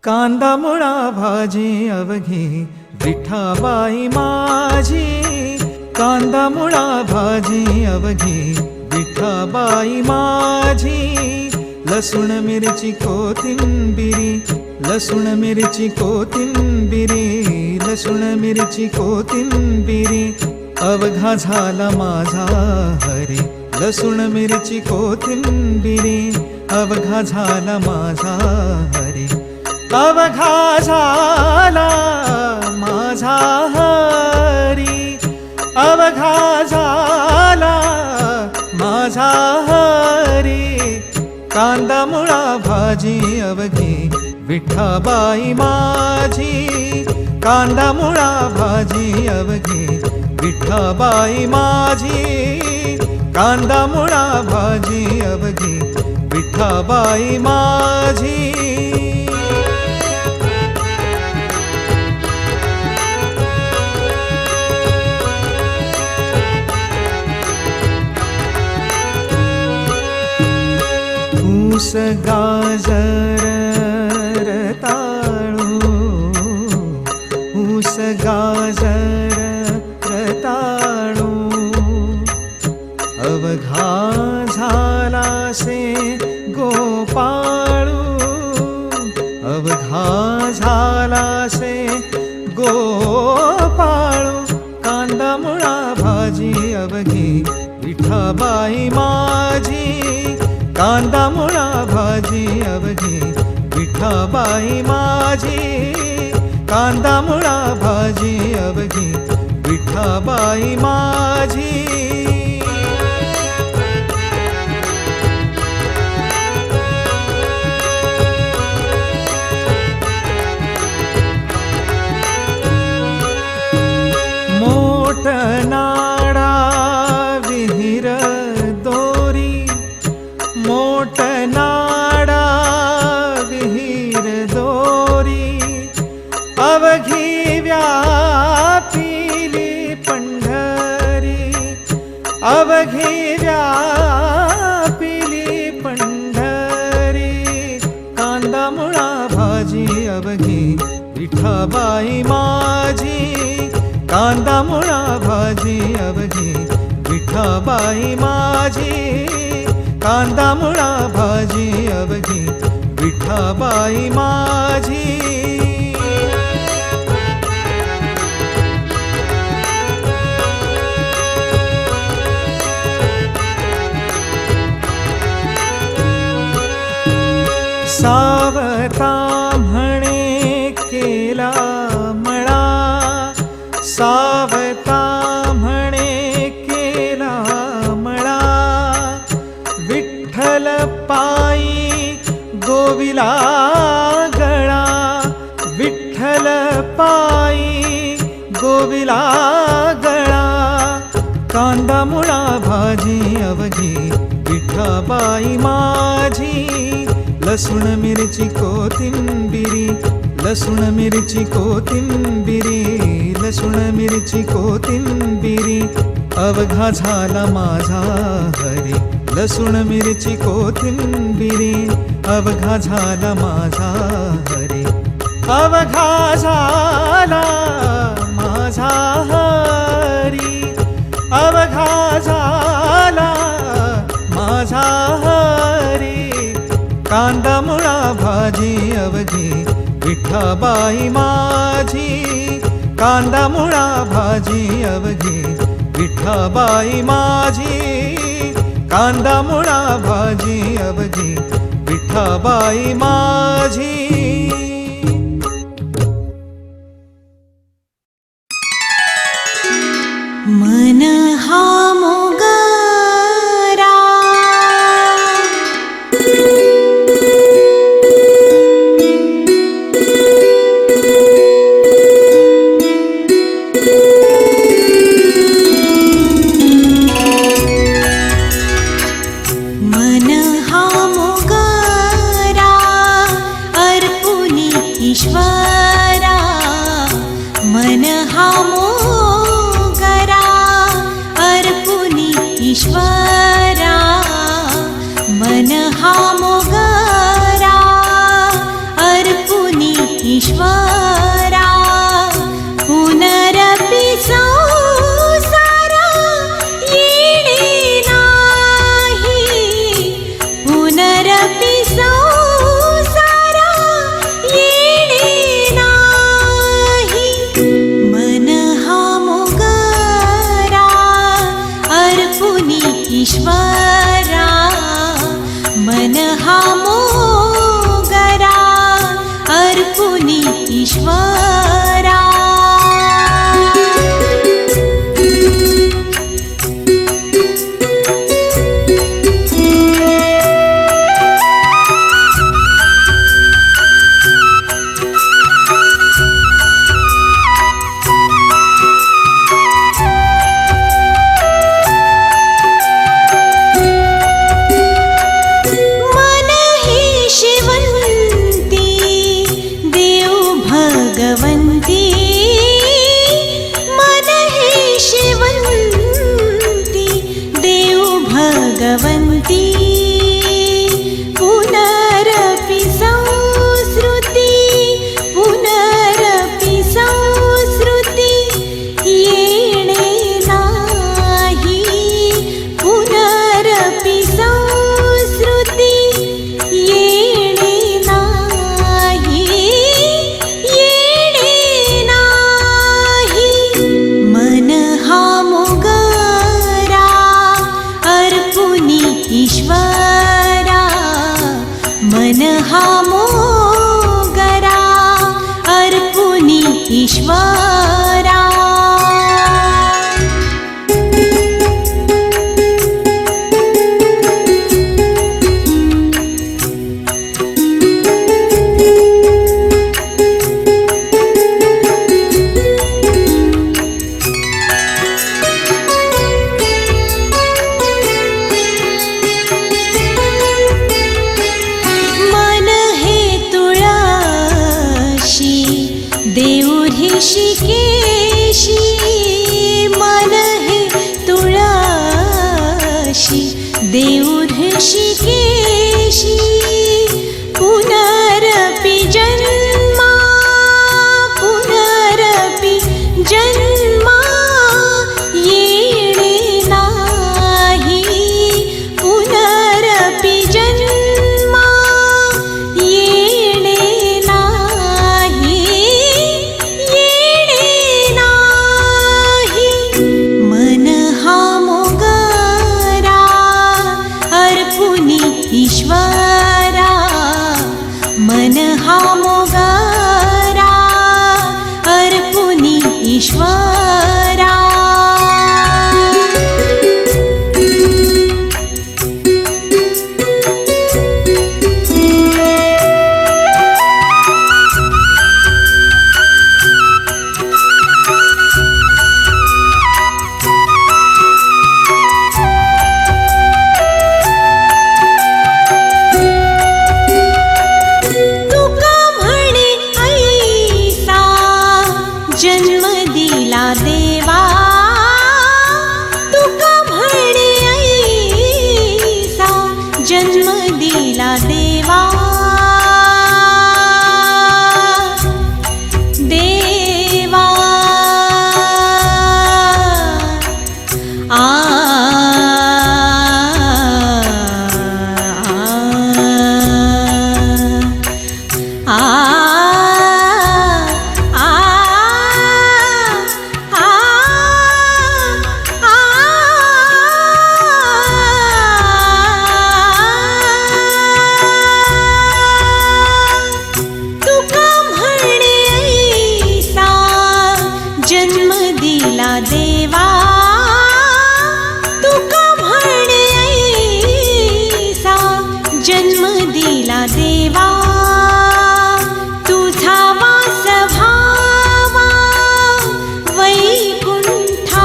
कांदा मुळा भाजी अवघी विठाबाई माझी, कांदा मुळा भाजी अवघी विठाबाई माझी. लसूण मिरची कोथिंबिरी, लसूण मिरची कोथिंबिरी, लसूण मिरची कोथिंबिरी, अवघा झाला माझा हरी. लसूण मिरची कोथिंबिरी, अवघा झाला माझा हरी. अवघा झाला माझा हरी, अवघा झाला माझा हरी. कांदा मुळा भाजी अवघी विठाबाई माझी, कांदा मुळा भाजी अवघी विठाबाई माझी. कांदा मुळा भाजी अवघी विठाबाई माझी. ऊस गाजर रताळू, ऊस गाजर रताळू, अवघा झाला से गोपाळू, अवघा झाला से गोपाळू. कांदा मुळा भाजी अवघी विठाबाई माझी, कांदा मुळा भाजी अवघी विठाबाई माझी. कांदा मुळा भाजी अवघी विठाबाई माझी. मोठ नाडा विहीर दोरी, मोठ नाडा विहीर दोरी, अवघी व्यापिली पंढरी, अवघी व्यापिली पंढरी. कांदा मुळा भाजी अवघी विठाबाई माझी, कांदा मुळा भाजी अवघी विठाबाई माझी. कांदा मुळा भाजी अवघी विठाबाई माझी. सावता म्हणे केला मळा, सावता म्हणे केला मळा, विठ्ठल पायी गोविला गळा, विठ्ठल पायी गोविला गळा. कांदा मुळा भाजी अवघी विठाबाई माझी. लसूण मिरची कोथिंबिरी, लसूण मिरची कोथिंबिरी, लसूण मिरची कोथिंबिरी, अवघा झाला माझा हरी. लसूण मिरची कोथिंबिरी, अवघा झाला माझा हरी. अवघा झाला माझा हरी, अवघा झाला माझा हरी. कांदा मुळा भाजी अवघी विठाबाई माझी, कांदा मुळा भाजी अवघी विठाबाई माझी. कांदा मुळा भाजी अवघी विठाबाई माझी. मन हा मोगरा, मन हा मोगरा, अर्थ ईश्वरा. मन हे शिवंती देव भगवंती. मन हे शिवंती देव भगवंती. पुनरपि संस्कृती पुनरपि संस्कृती येणे नाही. पुनरपि संस्कृती येणे नाही. येणे नाही. मन हा मोगरा अर्पुनी ईश्वरा. मन हा मोगरा अर्पुनी ईश्वरा. मन हे तुळशी देव ऋषिकेशी. मन हे तुळशी देव ऋषिकेशी. पुनरपि जन्मा पुनरपि जन्मा येणे नाही. पुनरपि जन्मा येणे नाही. येणे नाही. मन हा मोगरा अर्पुनी ईश्वरा. मन हा मोगरा अर्पुनी ईश्वरा. तुका म्हणे ऐसा जन्म दिला देवा. तुका म्हणे ऐसा जन्म दिला देवा. देवा तुका म्हणे ऐसा जन्म दिला देवा. तुका म्हणे ऐसा जन्म दिला देवा. तुझा वास भावा वैकुंठासी.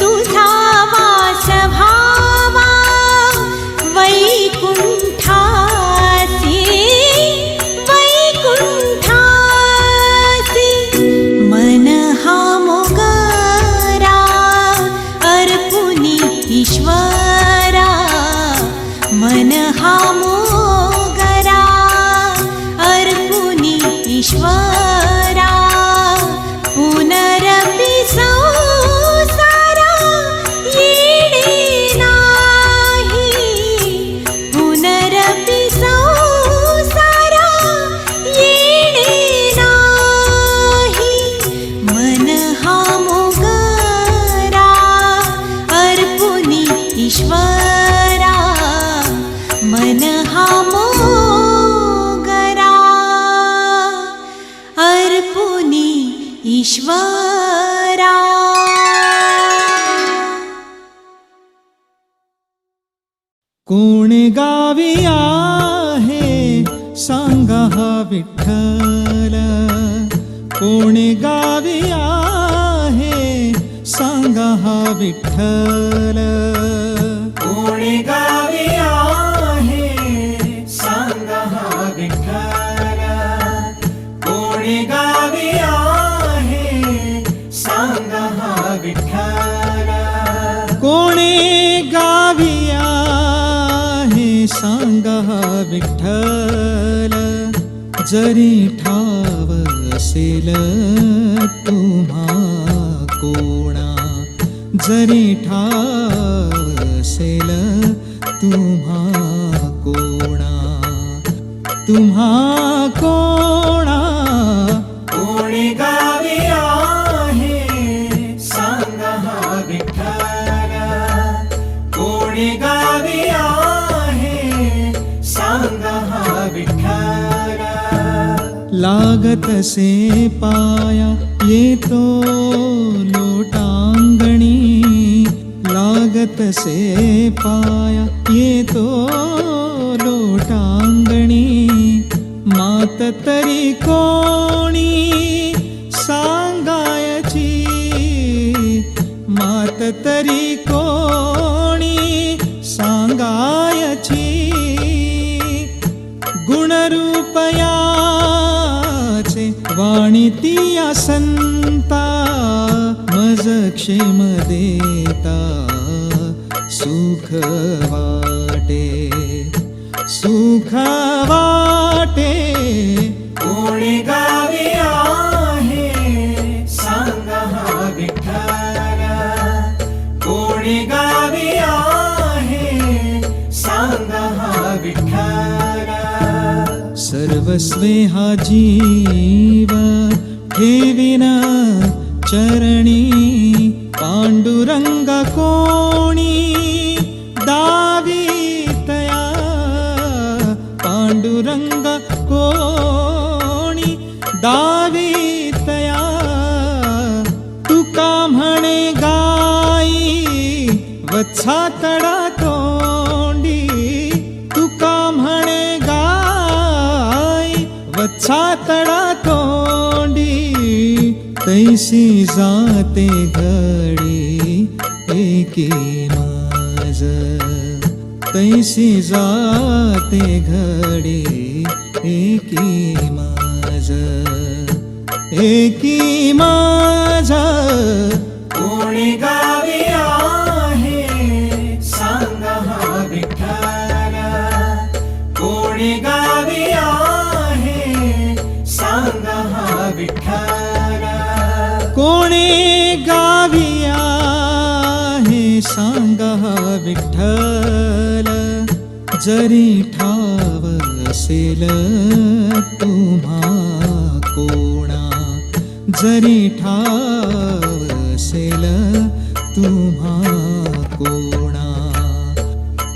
तुझा वास भावा वैकुंठासी. वैकुंठासी. मन हा मोगरा अर्पुनी ईश्वरा. मन हा मोगरा अर्पुनी ईश्वरा. पुनरपि संसारा येणे नाही. पुनरपि संसारा येणे नाही. मन हा मोगरा अर्पुनी ईश्वरा. मन हा मोगरा. आलपुनी ईश्वरा. कोण गावी आहे सांगा हा विठ्ठल. कोण गावी आहे सांगा हा विठ्ठल. कोण गावी आहे सांगा हा विठ्ठल. कोण गावी आहे सांगा हा विठ्ठल. कोणे गावी आहे सांगा हा विठ्ठल. जरी ठाव असेल तुम्हा कोणा. जरी ठाव असेल तुम्हा कोणा. तुम्हा कोणा. कोण गावी आहे सांगा हा विठ्ठल. कोण गावी आहे सांगा हा विठ्ठल. लागतसे पाया येतो लोटांगणी. लागतसे पाया येतो लोटांगणी. मात तरी कोणी सांगायची. मात तरी कोणी सांगायची. गुणरूपयाचे वाणितिया संता. मज क्षेम देता सुख वाटे. सुख वाटे. कोण गावी आहे सांगा हा विठ्ठल. कोण गावी आहे सांगा हा विठ्ठल. सर्वस्वे हा जीव ठेविन चरणी. पांडुरंग कोणी दावितया. पांडुरंग कोणी दावितया. तुका म्हणे गाई वत्सा तडा तोंडी. तुका म्हणे गाई वत्सा तडा तोंडी. तैसी जाते घडी एकी माज. तैसी जाते घडी एकी माज. एकी माज. कोण गावी आहे सांगा हा विठ्ठल. कोण गावी आहे सांगा हा विठ्ठल. कोणे गावी आहे सांगा हा विठ्ठल. जरी ठाव असेल तुम्हा कोणा. जरी ठाव असेल तुम्हा कोणा.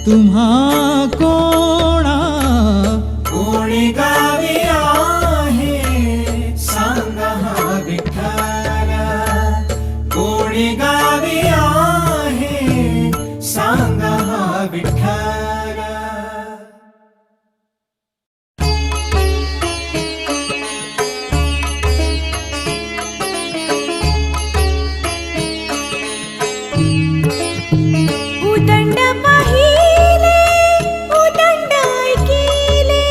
तुम्हा कोणा. कोण गावी आहे सांगा हा विठ्ठल. कोण गावी आहे सांगा हा विठ्ठल. उदंड पाहिले उदंड ऐकिले.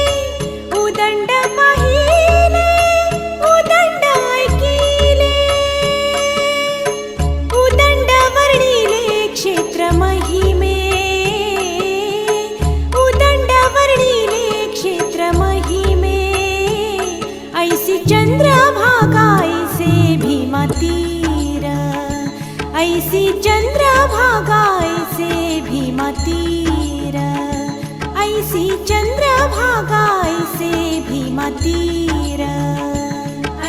उदंड पाहिले उदंड ऐकिले. उदंड वर्णिले क्षेत्र महिमे. उदंड वर्णिले क्षेत्र महिमे. ऐसी चंद्रभागा ऐसे भीमा तीर. ऐसी चंद्रभागा ऐसे भीमा तीर. ऐसी चंद्रभागा ऐसे भीमा तीर.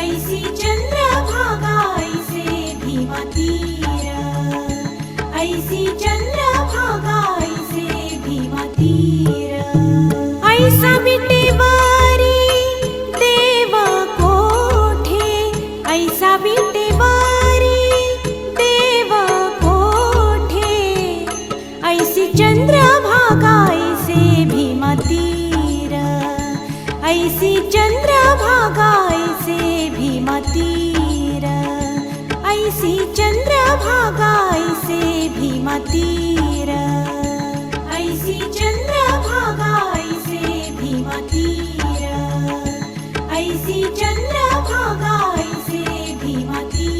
ऐसी चंद्रभागा ऐसे भीमा तीर. ऐसी चंद्रभागा ऐसे भीमा तीर. ऐसा विटेवारी देव कोठे. ऐसी चंद्रभागा ऐसे भीमा तीर, ऐसी चंद्रभागा ऐसे भीमा तीर, ऐसी चंद्रभागा ऐसे भीमा तीर, ऐसी चंद्रभागा ऐसे भीमा तीर.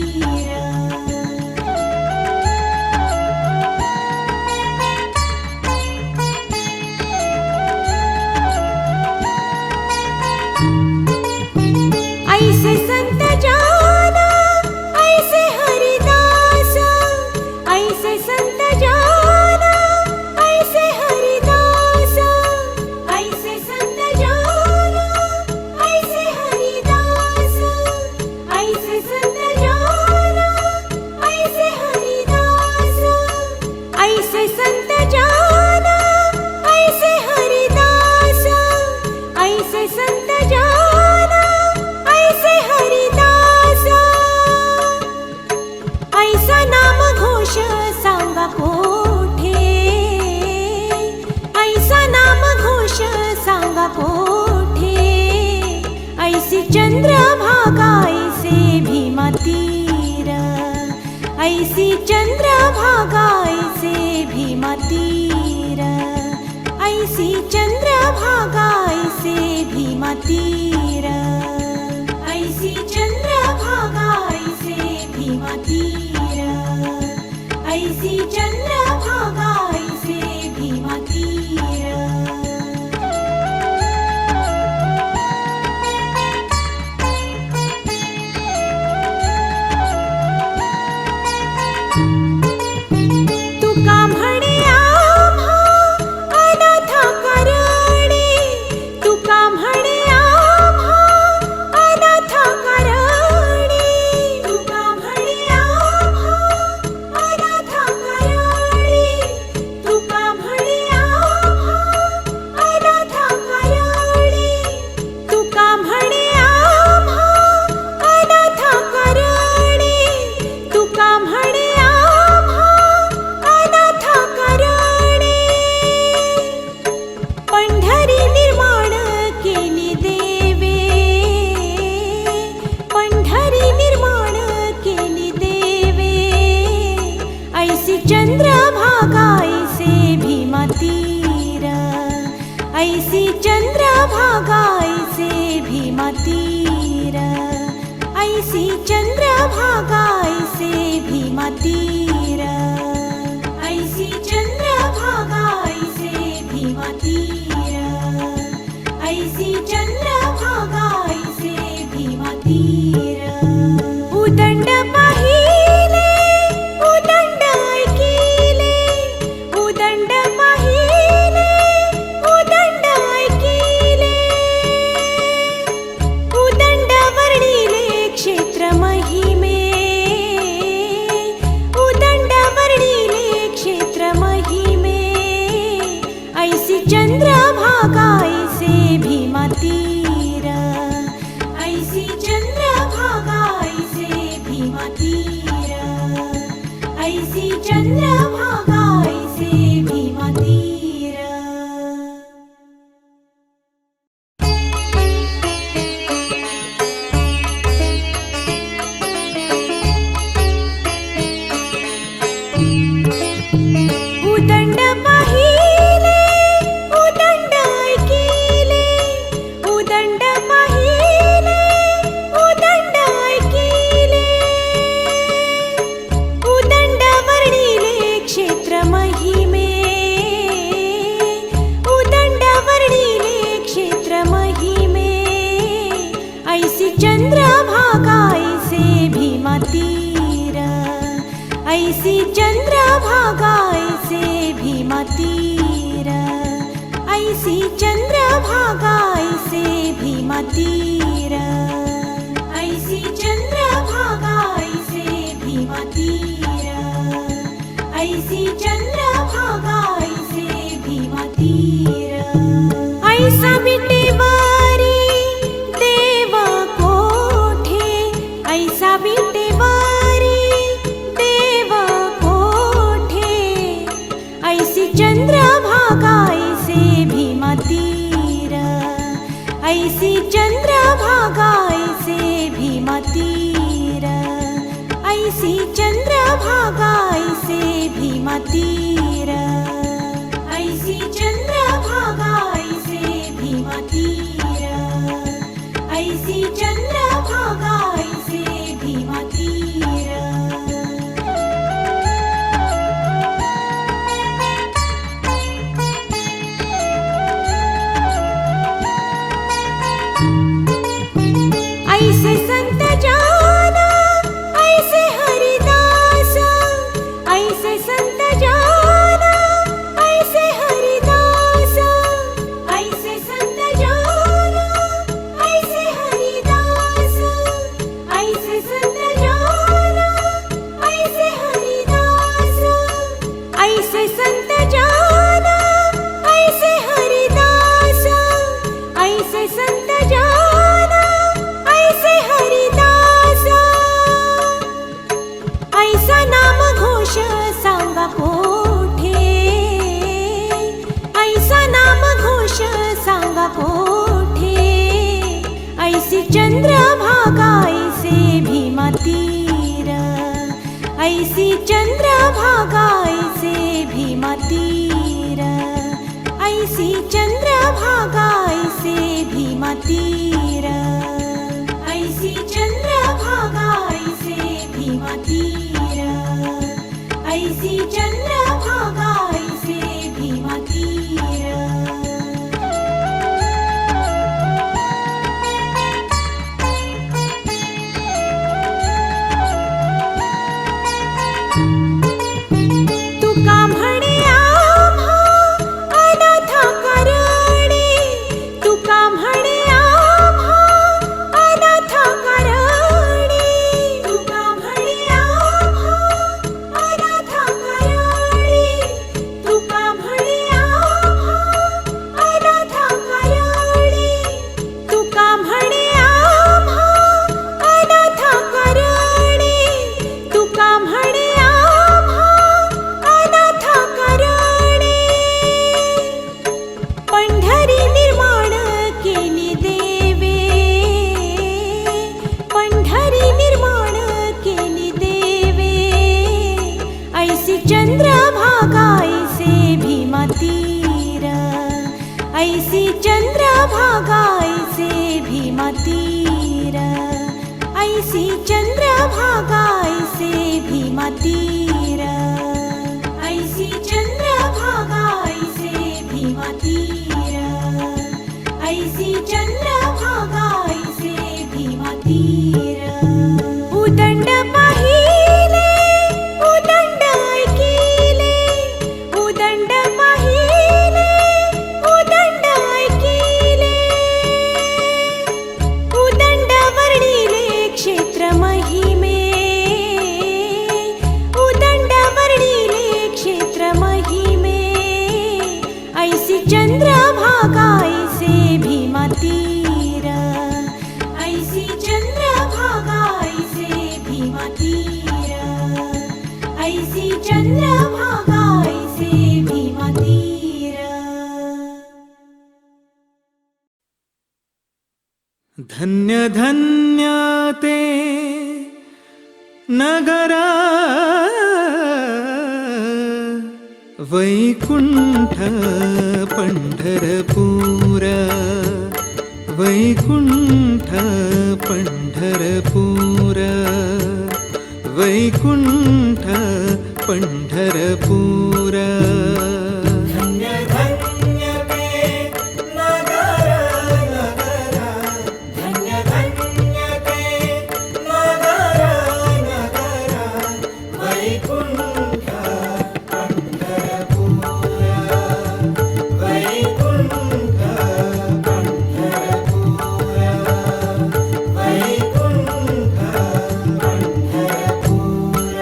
ऐसे संत जाना ऐसे हरिदास, ऐसे संत जाना ऐसे हरिदास, ऐसे संत जाना ऐसे हरिदास, ऐसे संत जाना ऐसे हरिदास, ऐसे संत जाना ऐसे हरिदास, ऐसे संत जाना ऐसे हरिदास. ऐसा नाम घोष सांगा कोठे, ऐसा नाम घोष सांगा कोठे, ऐसी चंद्रभागा ऐसे भीमा तीर, ऐसी चंद्रभागा ऐसे भीमा तीर, ऐसी चंद्रभागा ऐसे भीमा तीर, ऐसी चंद्रभागा ऐसे भीमा तीर, ऐसी चंद्रभागा ऐसे भीमा तीर. तुका म्हणे आम्हा अनाथ करणे, तुका म्हणे आम्हा अनाथ करणे, तुका म्हणे आम्हा अनाथ करणे, तुका म्हणे आम्हा अनाथ करणे, तुका म्हणे आम्हा अनाथ करणे, तुका म्हणे आम्हा अनाथ करणे. पंढरी निर्माण केली देवे, पंढरी निर्माण केली देवे, ऐसी चंद्रभागा ऐसे भीमा तीर, ऐसी चंद्रभागा ऐसे भीमा तीर, ऐसी चंद्रभागा ऐसे भीमा तीर, ऐसी चंद्रभागा ऐसे भीमा तीर, ऐसी चंद्रभागा ऐसे भीमा तीर. उदंड पाहिले उदंड ऐकिले, उदंड पाहिले उदंड ऐकिले, उदंड वर्णिले क्षेत्र महिमे, उदंड वर्णिले क्षेत्र महिमे, ऐसी चंद्रभागा ऐसे भीमा तीर, ऐसी चंद्रभागा ऐसे भीमा तीर, ऐसी चंद्रभागा ऐसे भीमा तीर. उदंड पाहिले उदंड ऐकिले, उदंड पाहिले उदंड ऐकिले, उदंड वर्णिले क्षेत्र महिमे, उदंड वर्णिले क्षेत्र महिमे, ऐसी चंद्रभागा ऐसे भीमा तीर, ऐसी चंद्रभागा ऐसे भीमा तीर, ऐसी चंद्रभागा ऐसे भीमा तीर, ऐसी चंद्रभागा ऐसे भीमा तीर, ऐसी चंद्रभागा ऐसे भीमा तीर. ऐसा विटेवारी देव कोठे, ऐसा विटेवारी देव कोठे, ऐसी चंद्रभागा ऐसे भीमा तीर, ऐसी चंद्रभागा ऐसे भीमातीर, ऐसी चंद्रभागा ऐसे भीमातीर, ऐसी चंद्रभागा ऐसे भीमातीर, ऐसी चंद्रभागा ऐसे भीमातीर. ऐसे संत जान ऐसे हरिदास, ऐसे संत जान ऐसे हरिदास, ऐसे संत जान ऐसे हरिदास, ऐसे संत जान ऐसे हरिदास, ऐसे संत जान ऐसे हरिदास, ऐसे संत जान ऐसे हरिदास. ऐसा नाम घोष सांगा कोठे, ऐसा नाम घोष सांगा कोठे, ऐसी चंद्रभागा ऐसे भीमातीर, ऐसी चंद्रभागा ऐसे भीमातीर, ऐसी चंद्रभागा ऐसे भीमातीर, ऐसी चंद्रभागा ऐसे भीमातीर, ऐसी चंद्रभागा ऐसे भीमातीर. तुका म्हणे आम्हा अनाथ करणे, तुका म्हणे आम्हा अनाथ करणे, तुका म्हणे आम्हा अनाथ करणे, तुका म्हणे आम्हा अनाथ करणे, तुका म्हणे आम्हा अनाथ करणे, तुका म्हणे आम्हा अनाथ करणे. पंढरी निर्माण केली देवे, पंढरी निर्माण केली देवे, ऐसी चंद्रभागा ऐसे भीमातीर, ऐसी चंद्रभागा ऐसे भीमातीर, ऐसी चंद्रभागा ऐसे भीमातीर, ऐसी चंद्रभागा ऐसे भीमातीर, ऐसी चंद्रभागा ऐसे भीमातीर. उदंड पाहिले उदंड ऐकिले, उदंड पाहिले उदंड ऐकिले, उदंड वर्णिले क्षेत्र महिमे, उदंड वर्णिले क्षेत्र महिमे, ऐसी चंद्रभागा ऐसे भीमातीर, ऐसी चंद्रभागा ऐसे भीमातीर, ऐसी चंद्रभागा ऐसे भीमातीर. धन्य धन्य ते नगर वैकुंठ पंढरपूर, वैकुंठ पंढरपूर, वैकुंठ पंढरपूर. धन्य धन्य ते नगर, नगर, धन्य धन्य ते नगर, नगर, वैकुंठ पंढरपूर, वैकुंठ पंढरपूर, वैकुंठ पंढरपूर.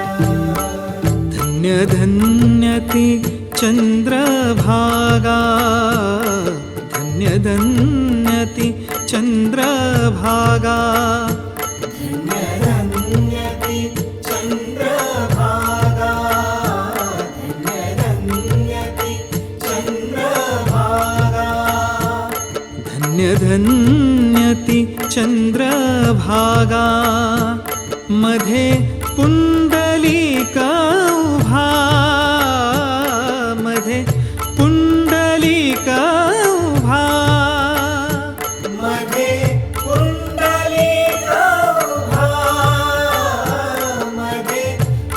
धन्य धन्य ती चंद्रभागा, धन्य धन्य ती चंद्रभागा, धन्य धन्य ती चंद्रभागा, धन्य धन्य ती चंद्रभागा, धन्य धन्य धन्यति चंद्रभागा मध्ये पुंडलिका उभा मध्ये पुंडलिका उभा मध्ये पुंडलिका उभा मध्ये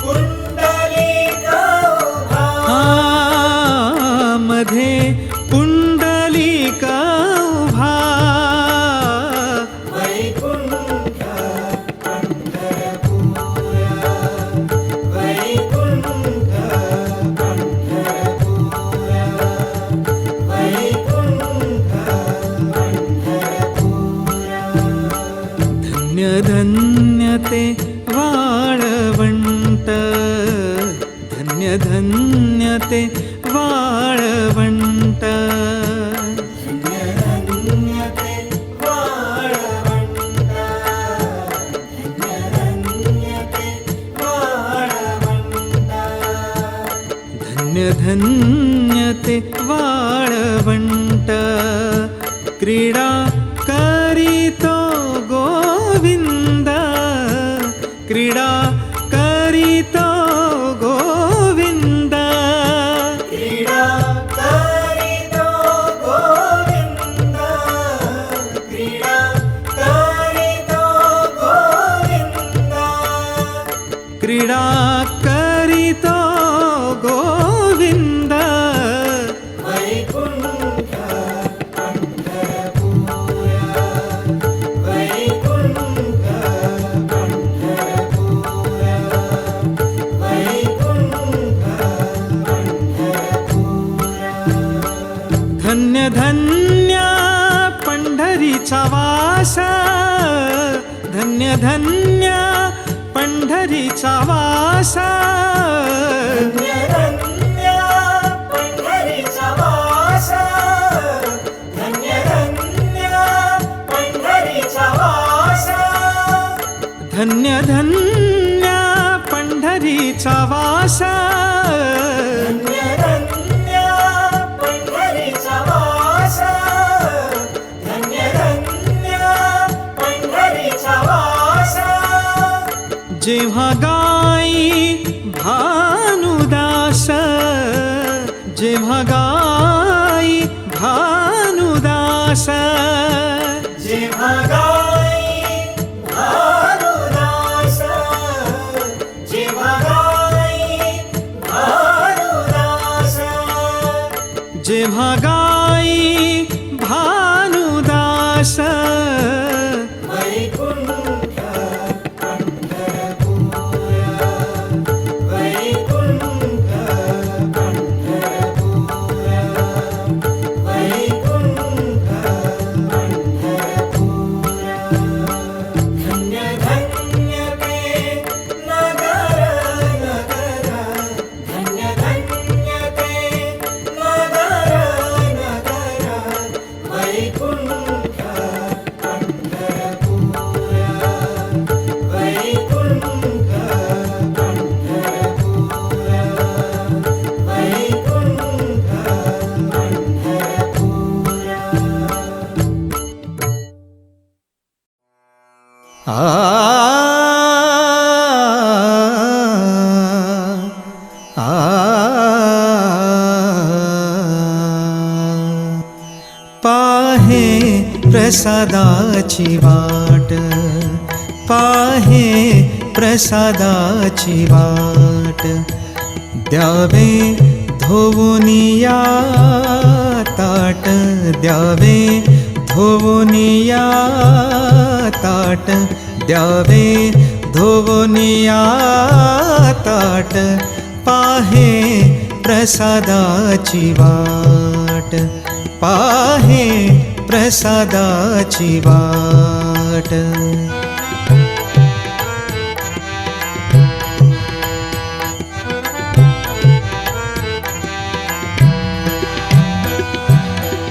पुंडलिका उभा मध्ये पुंडलिका उभा वैकुंठ धन्यते वाळवंट धन्य धन्यते वाळवंट धन्य धन्यते वाळवंट क्रीडा करीतो गोविंद क्रीडा करीतो गोविंद क्रीडा करीतो गोविंद क्रीडा करीतो गोविंद क्रीडा करीतो गोविंद धन्य धन्य पंढरीचा वास धन्य धन्य पंढरीचा वास धन्य धन्य पंढरीचा वास धन्य धन्य पंढरीचा वास धन्य धन्य पंढरीचा वास जेव्हा गाई भानुदास जेव्हा गाई भानुदास जेव्हा गाई भानुदास जेव्हा गाई भानुदास जेव्हा गाई भानुदास पाहे प्रसादाची वाट पाहे प्रसादाची वाट द्यावे धोवुनिया ताट द्यावे धोवुनिया ताट द्यावे धोवुनिया ताट पाहे प्रसादाची वाट पाहे प्रसादाची वाट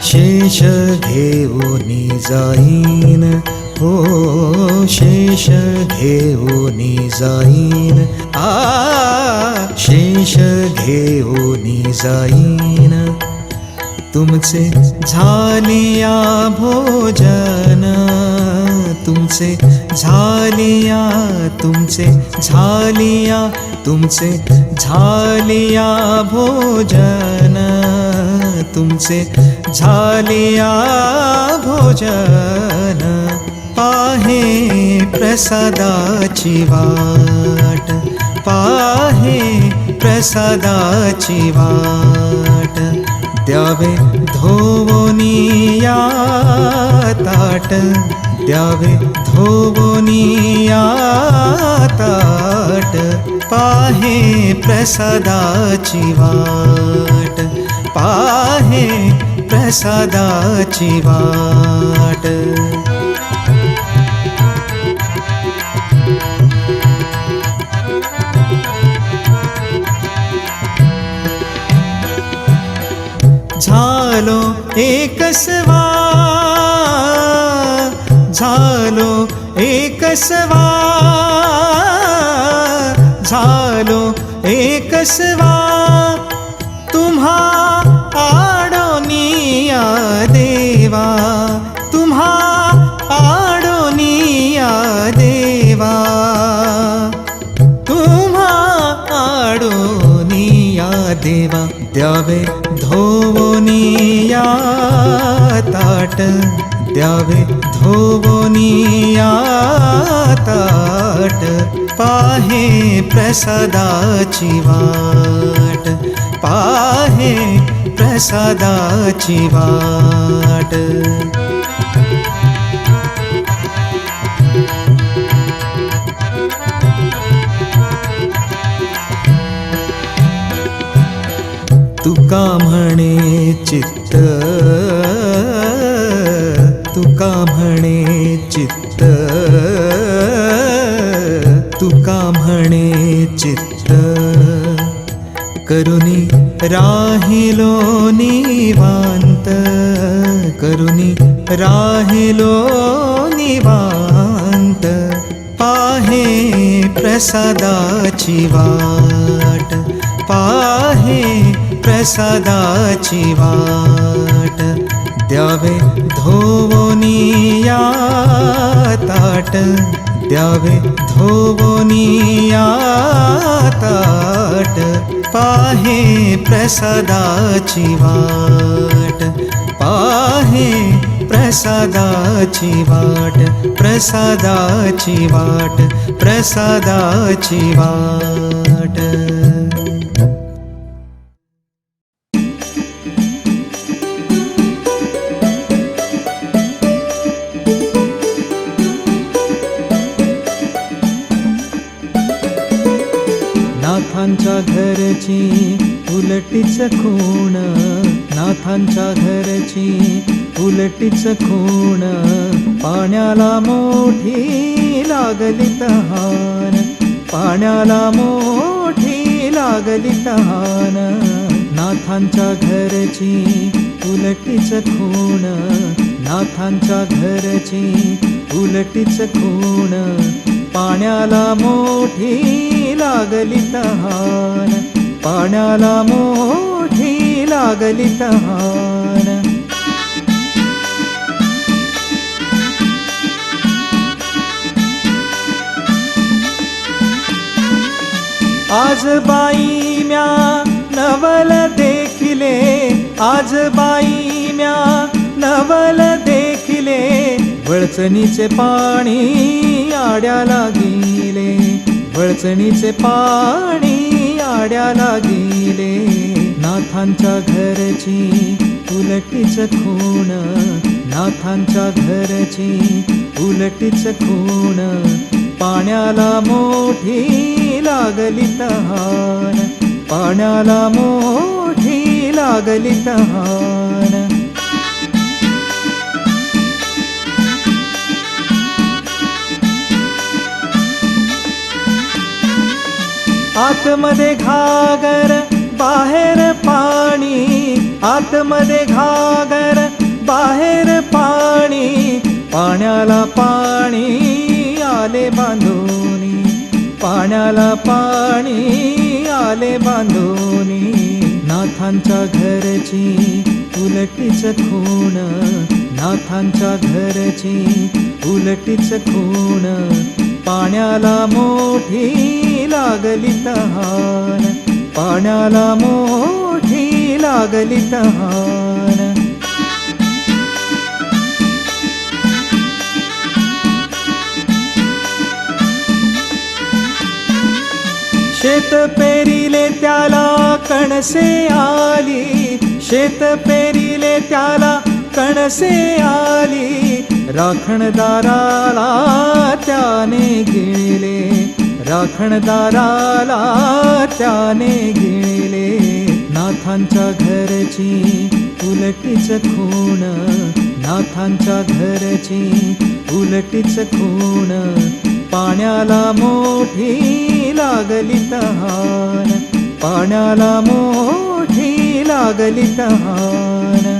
शेष घेऊनी जाईन हो शेष घेऊनी जाईन शेष घेऊनी जाईन तुमचे झालिया भोजन, तुमचे झालिया, तुमचे झालिया, तुमचे झालिया भोजन, तुमचे झालिया भोजन. पाहे प्रसादाची वाट, पाहे प्रसादाची वाट. द्यावे धोवनिया ताट, द्यावे धोवनिया ताट. पाहे प्रसादाची वाट, पाहे प्रसादाची वाट. झालो एकसवा, झालो एकसवा, झालो एकसवा. तुम्हा आडोनिया देवा, तुम्हा आडोनिया देवा, तुम्हा आडोनिया देवा. द्यावे धोवनिया ताट, द्यावे धोवनिया ताट. पाहे प्रसादाची वाट, पाहे प्रसादाची वाट. तुका म्हणे चित्त, तुका म्हणे चित्त, तुका म्हणे चित्त. करुणी राहिलो निवांत, करुणी राहिलो निवांत. पाहे प्रसादाची वाट, पाहे प्रसादाची वाट. द्यावे धोवनिया ताट, द्यावे धोवनिया ताट. पाहे प्रसादाची वाट, पाहे प्रसादाची वाट, प्रसादाची वाट, प्रसादाची वाट. नाथांच्या घरची उलटीच खूण, नाथांच्या घरची उलटीच खूण. पाण्याला मोठी लागली तहान, पाण्याला मोठी लागली तहान. नाथांच्या घरची उलटीच खूण, नाथांच्या घरची उलटीच खूण. पाण्याला मोठी लागली तहान, पाण्याला मोठी लागली तहान. आज बाई म्या नवल देखिले, आज बाई म्या नवल देखिले. वळचणीचे पाणी आड्याला गेले, वळचणीचे पाणी आड्याला गेले. नाथांच्या घरची उलटीच खूण, नाथांच्या घरची उलटीच खूण. पाण्याला मोठी लागली तहान, पाण्याला मोठी लागली तहान. आतमध्ये घागर बाहेर पाणी, आतमध्ये घागर बाहेर पाणी. पाण्याला पाणी आले बांधोनी, पाण्याला पाणी आले बांधोनी. नाथांच्या घरची उलटीच खूण नाथांच्या घरची उलटीच खूण पाण्याला मोठी लागली तहान पाण्याला मोठी लागली तहान शेत पेरिले त्याला कणसे आली शेत पेरिले त्याला कणसे आली राखणदाराला त्याने गिळले राखणदाराला त्याने गिळले नाथांच्या घरची उलटीच खूण नाथांच्या घरची उलटीच खूण पाण्याला मोठी लागली तहान पाण्याला मोठी लागली तहान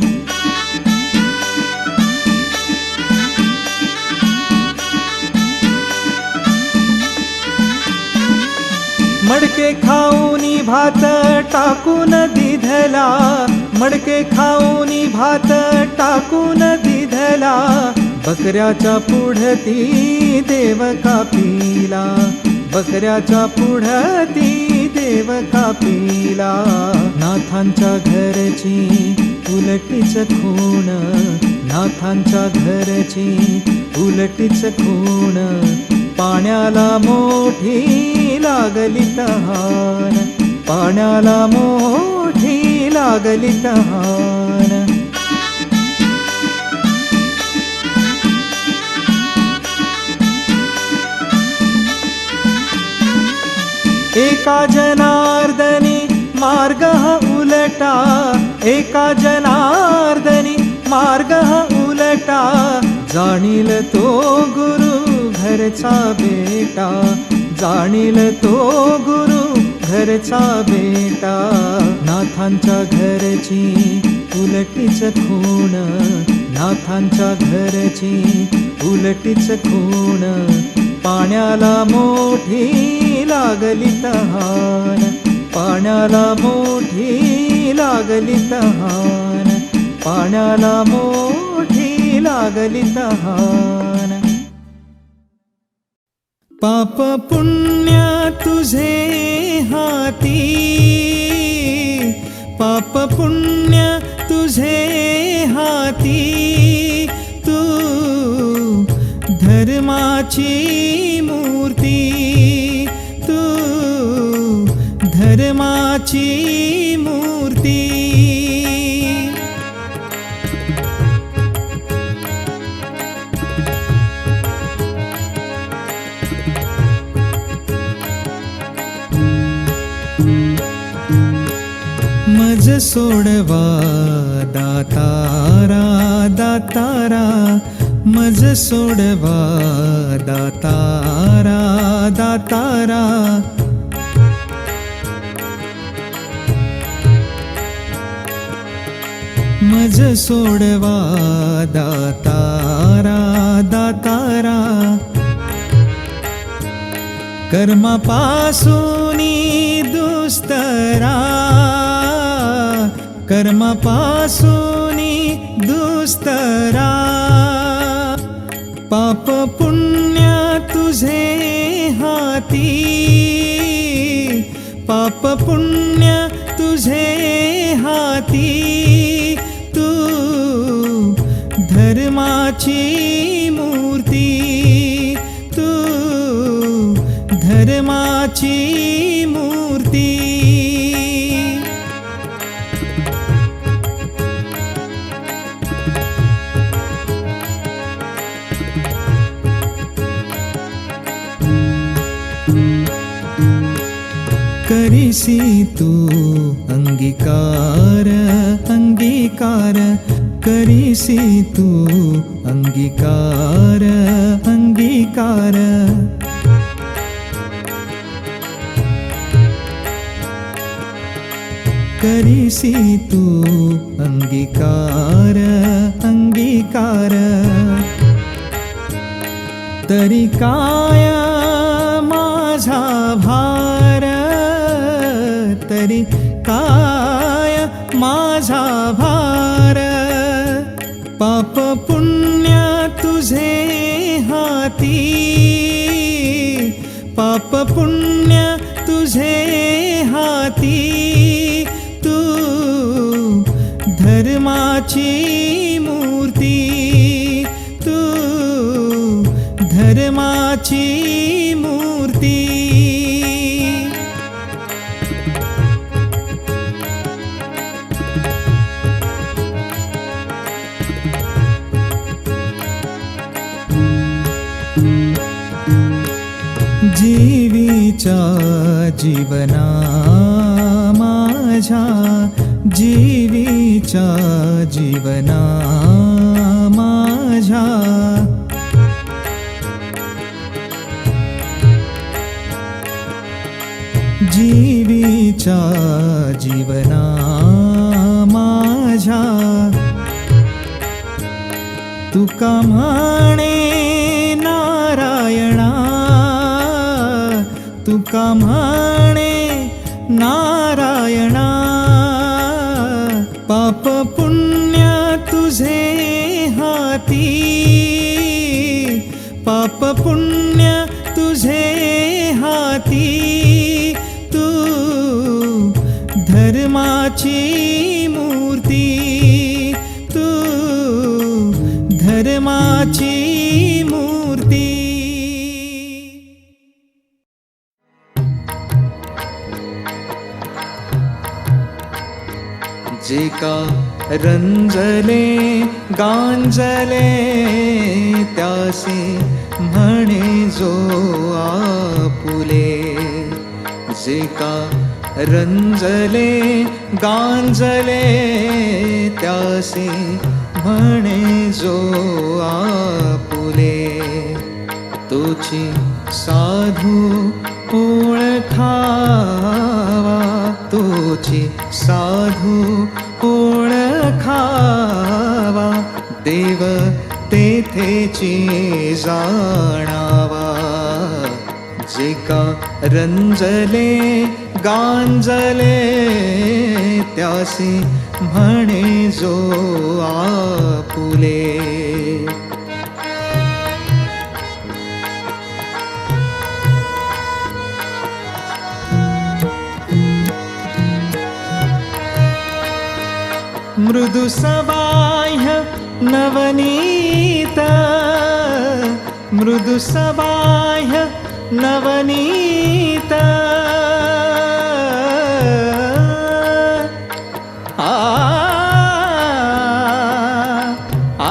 मडके खाऊनी भात टाकून दिधला मडके खाऊनी भात टाकून दिधला बकऱ्याच्या पुढती देव कापीला बकऱ्याच्या पुढती देव कापीला नाथांच्या घरची उलटीच खूण नाथांच्या घरची उलटीच खूण पाण्याला मोठी लागली तहान पाण्याला मोठी लागली तहान एका जनार्दनी मार्ग हा उलटा एका जनार्दनी मार्ग हा उलटा जाणील तो गुरु घरचा बेटा जाणील तो गुरु घरचा बेटा नाथांच्या घरची उलटीच खूण नाथांच्या घरची उलटीच खूण पाण्याला मोठी लागली तहान पाण्याला मोठी लागली तहान पाण्याला मोठी लागली तहान पाप पुण्य तुझे हाती पाप पुण्य तुझे हाती तू धर्माची मूर्ती तू धर्माची मूर्ती मज सोडवा दातारा दातारा मज सोडवा दातारा दातारा मज सोडवा दातारा दातारा कर्मापासूनी दुस्तरा कर्मापासूनी दुस्तरा पाप पुण्य तुझे हाती पाप पुण्य तुझे हाती तू धर्माची मूर्ती तू धर्माची मूर्ती करीसी तू अंगीकार अंगीकार करीसी तू अंगीकार अंगीकार करीसी तू अंगीकार अंगीकार तरी काय माझा भार तरी काय माझा भार पाप पुण्य तुझे हाती, पाप पुण्य तुझे हाती, तू धर्माची मूर्ती, तू धर्माची मूर्ती. जीवीच्या जीवना माझ्या, जीवीच्या जीवना माझ्या, जीवीच्या जीवना माझ्या. तुका म्हणे नारायणा, तुका म्हणे नारायणा, पाप पुण्य तुझे हाती, पाप पुण्य तुझे हाती, तू धर्माची मूर्ती, तू धर्माची मूर्ती. जे का रंजले गांजले त्यासे म्हणे जो आपुले. जे का रंजले गांजले त्यासे म्हणे जो आपुले. तोची साधू ओळखावा, तोची साधू ओळखावा, देव तेथेची जाणावा. जे का रंजले गांजले त्यासे म्हणे जो आपुले. मृदु सबाह्य नवनीत, मृदु सबाह्य नवनीत. आ आ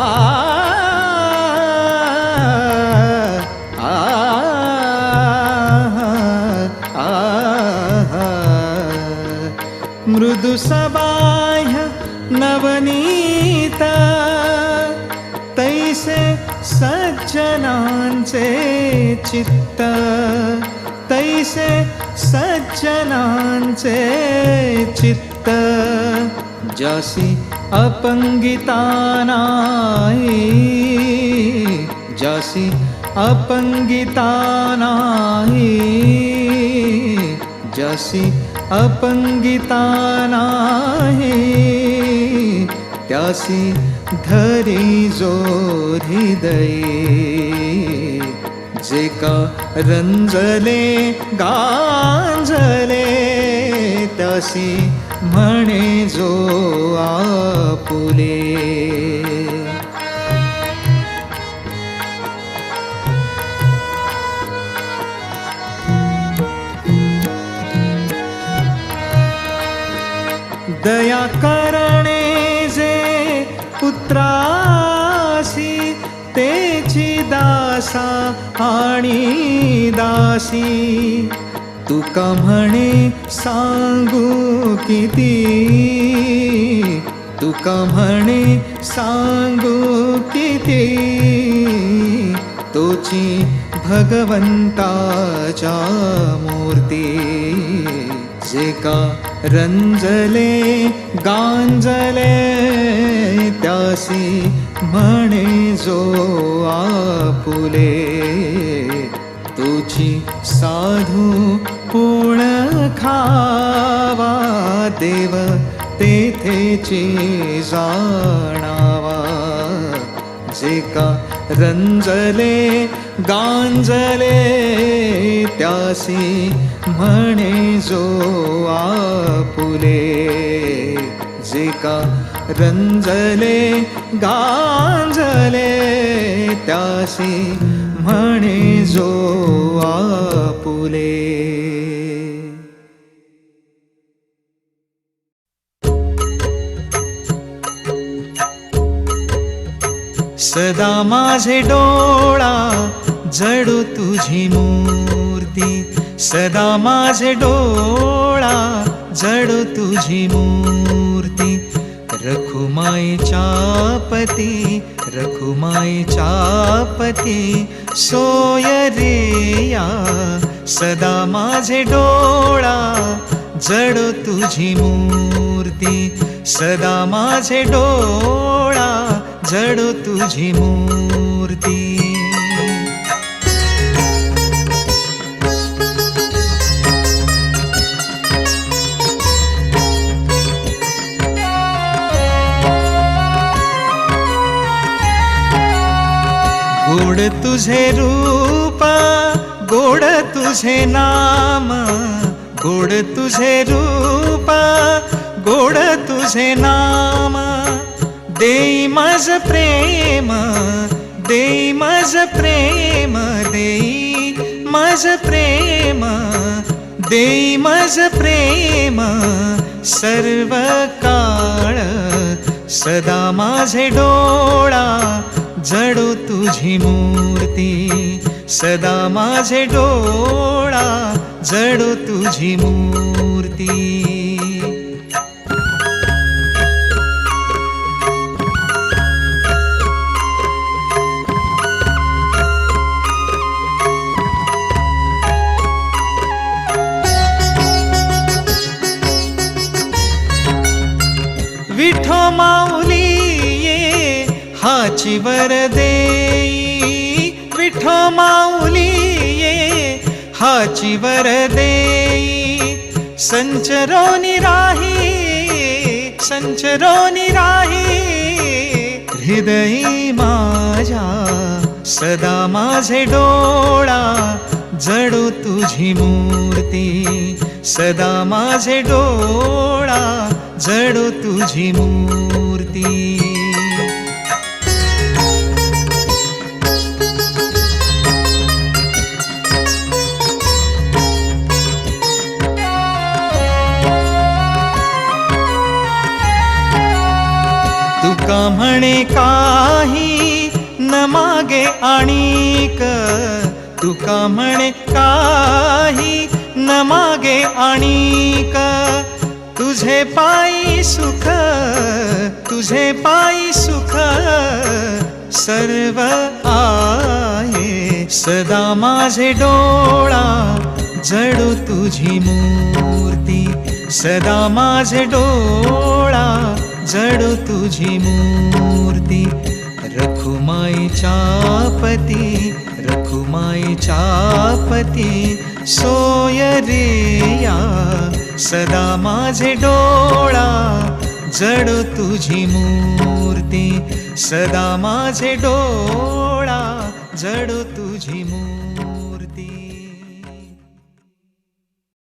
आ मृदु सबाह्य नवनीत. तैसे सज्जनांचे चित्त, तैसे सज्जनांचे चित्त. जासी अपंगिता नाही, जासी अपंगिता नाही, जासी अपंगिता नाही. त्यासी धरी जो हृदयी. जे का रंजले गांजले त्यासी म्हणे जो आपुले. दया करणे जे पुत्रासी, तेची दासा आणि दासी. तुका म्हणे सांगू किती, तुका म्हणे सांगू किती. तोची भगवंताच्या मूर्ती. जे का रंजले गांजले त्यासी म्हणे जो आपुले. तुझी साधू ओळखावा, देव तेथेची जाणावा. जे का रंजले गांजले त्यासी म्हणे जो आपुले जे का रंजले गांजले त्यासी म्हणे जो आपुले सदा माझे डोळा जडू तुझी मूर्ती सदा माझे डोळा जडू तुझी मूर्ती रखुमाईच्या पती रखुमाईच्या पती सोय रे या सदा माझे डोळा जडू तुझी मूर्ती सदा माझे डोळा जडू तुझी मूर्ती गोड तुझे रूप गोड तुझे नाम गोड तुझे रूप गोड तुझे नाम देई मज प्रेम देई मज प्रेम देई मज प्रेम देई मज प्रेम सर्व काळ सदा माझे डोळा जडू तुझी मूर्ती सदा माझे डोळा जडू तुझी मूर्ती विठो माऊली ये हाची वर देई विठो माऊली ये हाची वर देई संचरोनी राही हृदयी माझ्या सदा माझे डोळा जडू तुझी मूर्ती सदा माझे डोळा जडू तुझी मूर्ती तुका म्हणे काही न मागे आणिक तुका म्हणे काही न मागे आणिक तुझे पायी सुख सर्व आहे सदा माझे डोळा जडू तुझी मूर्ती सदा माझे डोळा जडू तुझी मूर्ती रखुमाईच्या पती सोय रे या सदा माझे डोळा जडू तुझी मूर्ती सदा माझे डोळा जडू तुझी मूर्ती